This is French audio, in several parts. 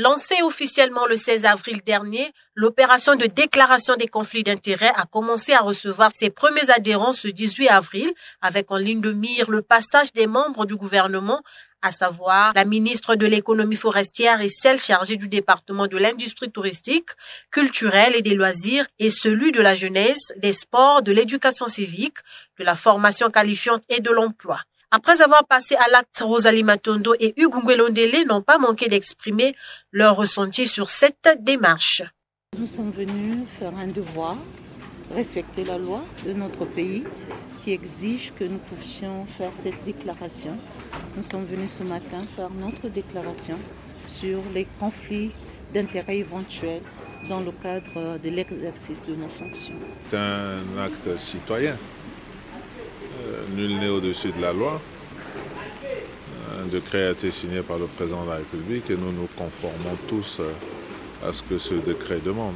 Lancée officiellement le 16 avril dernier, l'opération de déclaration des conflits d'intérêts a commencé à recevoir ses premiers adhérents ce 18 avril, avec en ligne de mire le passage des membres du gouvernement, à savoir la ministre de l'économie forestière et celle chargée du département de l'industrie touristique, culturelle et des loisirs, et celui de la jeunesse, des sports, de l'éducation civique, de la formation qualifiante et de l'emploi. Après avoir passé à l'acte, Rosalie Matondo et Hugues Ngwelondele n'ont pas manqué d'exprimer leur ressenti sur cette démarche. Nous sommes venus faire un devoir, respecter la loi de notre pays qui exige que nous puissions faire cette déclaration. Nous sommes venus ce matin faire notre déclaration sur les conflits d'intérêts éventuels dans le cadre de l'exercice de nos fonctions. C'est un acte citoyen. Nul n'est au-dessus de la loi. Un décret a été signé par le président de la République et nous nous conformons tous à ce que ce décret demande.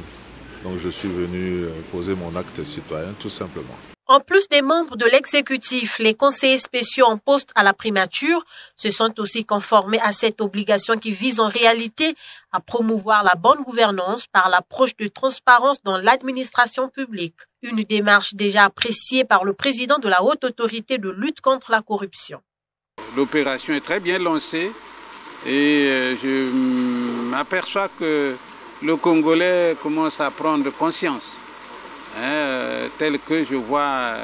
Donc je suis venu poser mon acte citoyen tout simplement. En plus des membres de l'exécutif, les conseillers spéciaux en poste à la primature se sont aussi conformés à cette obligation qui vise en réalité à promouvoir la bonne gouvernance par l'approche de transparence dans l'administration publique. Une démarche déjà appréciée par le président de la Haute Autorité de lutte contre la corruption. L'opération est très bien lancée et je m'aperçois que le Congolais commence à prendre conscience. Tel que je vois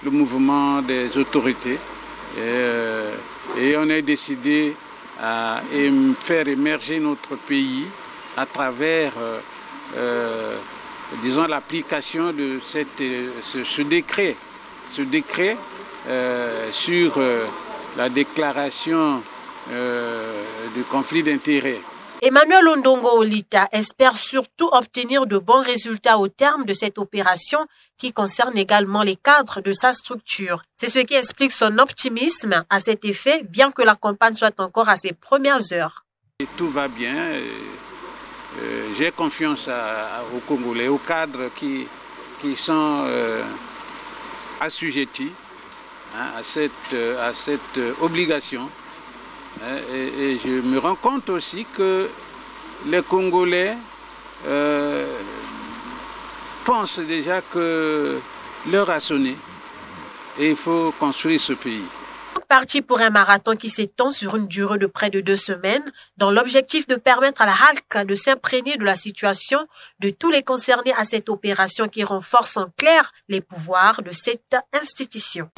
le mouvement des autorités. Et on a décidé à faire émerger notre pays à travers, disons, l'application de ce décret. Ce décret sur la déclaration du conflit d'intérêts. Emmanuel Ondongo Olita espère surtout obtenir de bons résultats au terme de cette opération qui concerne également les cadres de sa structure. C'est ce qui explique son optimisme à cet effet, bien que la campagne soit encore à ses premières heures. Et tout va bien. J'ai confiance aux Congolais, aux cadres qui sont assujettis à cette obligation. Et je me rends compte aussi que les Congolais pensent déjà que l'heure a sonné et il faut construire ce pays. Parti pour un marathon qui s'étend sur une durée de près de 2 semaines, dans l'objectif de permettre à la HALC de s'imprégner de la situation de tous les concernés à cette opération qui renforce en clair les pouvoirs de cette institution.